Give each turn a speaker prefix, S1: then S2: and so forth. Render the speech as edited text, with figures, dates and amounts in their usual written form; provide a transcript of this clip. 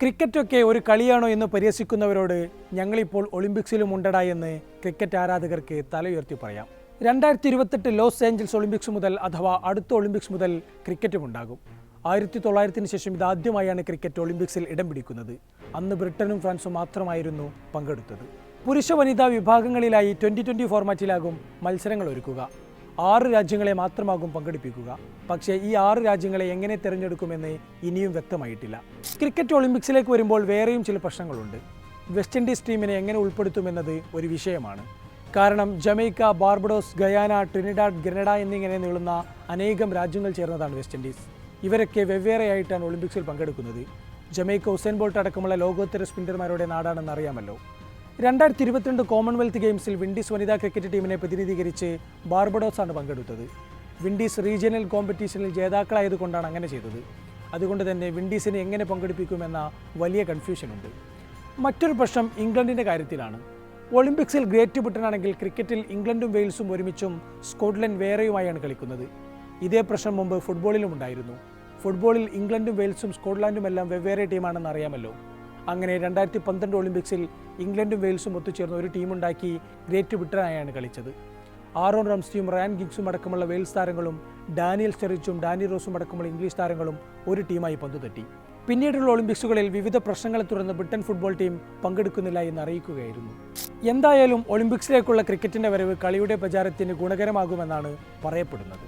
S1: ക്രിക്കറ്റൊക്കെ ഒരു കളിയാണോ എന്ന് പരിഹസിക്കുന്നവരോട് ഞങ്ങളിപ്പോൾ ഒളിമ്പിക്സിലും ഉണ്ടടാ എന്ന് ക്രിക്കറ്റ് ആരാധകർക്ക് തലയുയർത്തി പറയാം. 2028 ലോസ് ഏഞ്ചൽസ് ഒളിമ്പിക്സ് മുതൽ അഥവാ അടുത്ത ഒളിമ്പിക്സ് മുതൽ ക്രിക്കറ്റും ഉണ്ടാകും. 1900 ശേഷം ഇതാദ്യമായാണ് ക്രിക്കറ്റ് ഒളിമ്പിക്സിൽ ഇടം പിടിക്കുന്നത്. അന്ന് ബ്രിട്ടനും ഫ്രാൻസും മാത്രമായിരുന്നു പങ്കെടുത്തത്. പുരുഷ വനിതാ വിഭാഗങ്ങളിലായി 2020 ഫോർമാറ്റിലാകും മത്സരങ്ങൾ ഒരുക്കുക. 6 രാജ്യങ്ങളെ മാത്രമാകും പങ്കെടുപ്പിക്കുക. പക്ഷേ ഈ 6 രാജ്യങ്ങളെ എങ്ങനെ തിരഞ്ഞെടുക്കുമെന്ന് ഇനിയും വ്യക്തമായിട്ടില്ല. ക്രിക്കറ്റ് ഒളിമ്പിക്സിലേക്ക് വരുമ്പോൾ വേറെയും ചില പ്രശ്നങ്ങളുണ്ട്. വെസ്റ്റ് ഇൻഡീസ് ടീമിനെ എങ്ങനെ ഉൾപ്പെടുത്തുമെന്നത് ഒരു വിഷയമാണ്. കാരണം Jamaica, Barbados, Guyana, Trinidad, Grenada എന്നിങ്ങനെ നീളുന്ന അനേകം രാജ്യങ്ങൾ ചേർന്നതാണ് വെസ്റ്റ് ഇൻഡീസ്. ഇവരൊക്കെ വെവ്വേറെയായിട്ടാണ് ഒളിമ്പിക്സിൽ പങ്കെടുക്കുന്നത്. ജമൈക്ക ഉസൈൻ ബോൾട്ട് അടക്കമുള്ള ലോകോത്തര സ്പിന്നർമാരുടെ നാടാണെന്ന് അറിയാമല്ലോ. 2022 കോമൺവെൽത്ത് ഗെയിംസിൽ വിൻഡീസ് വനിതാ ക്രിക്കറ്റ് ടീമിനെ പ്രതിനിധീകരിച്ച് ബാർബഡോസാണ് പങ്കെടുത്തത്. വിൻഡീസ് റീജിയണൽ കോമ്പറ്റീഷനിൽ ജേതാക്കളായതുകൊണ്ടാണ് അങ്ങനെ ചെയ്തത്. അതുകൊണ്ട് തന്നെ വിൻഡീസിനെ എങ്ങനെ പങ്കെടുപ്പിക്കുമെന്ന വലിയ കൺഫ്യൂഷനുണ്ട്. മറ്റൊരു പ്രശ്നം ഇംഗ്ലണ്ടിൻ്റെ കാര്യത്തിലാണ്. ഒളിമ്പിക്സിൽ ഗ്രേറ്റ് ബ്രിട്ടനാണെങ്കിൽ ക്രിക്കറ്റിൽ ഇംഗ്ലണ്ടും വെയിൽസും ഒരുമിച്ചും സ്കോട്ട്ലൻഡ് വേറെയുമായാണ് കളിക്കുന്നത്. ഇതേ പ്രശ്നം മുമ്പ് ഫുട്ബോളിലും ഉണ്ടായിരുന്നു. ഫുട്ബോളിൽ ഇംഗ്ലണ്ടും വെയിൽസും സ്കോട്ട്ലൻഡും എല്ലാം വെവ്വേറെ ടീമാണെന്ന് അറിയാമല്ലോ. അങ്ങനെ 2012 ഒളിമ്പിക്സിൽ ഇംഗ്ലണ്ടും വെയിൽസും ഒത്തുചേർന്ന് ഒരു ടീമുണ്ടാക്കി ഗ്രേറ്റ് ബ്രിട്ടനായാണ് കളിച്ചത്. ആറോൺ റംസ്റ്റിയും റയാൻ ഗിഗ്സും അടക്കമുള്ള വെയിൽസ് താരങ്ങളും ഡാനിയൽ സ്റ്റെറിച്ചും ഡാനി റോസും അടക്കമുള്ള ഇംഗ്ലീഷ് താരങ്ങളും ഒരു ടീമായി പന്തുതട്ടി. പിന്നീടുള്ള ഒളിമ്പിക്സുകളിൽ വിവിധ പ്രശ്നങ്ങളെ തുടർന്ന് ബ്രിട്ടൻ ഫുട്ബോൾ ടീം പങ്കെടുക്കുന്നില്ല എന്ന് അറിയിക്കുകയായിരുന്നു. എന്തായാലും ഒളിമ്പിക്സിലേക്കുള്ള ക്രിക്കറ്റിൻ്റെ വരവ് കളിയുടെ പ്രചാരത്തിന് ഗുണകരമാകുമെന്നാണ് പറയപ്പെടുന്നത്.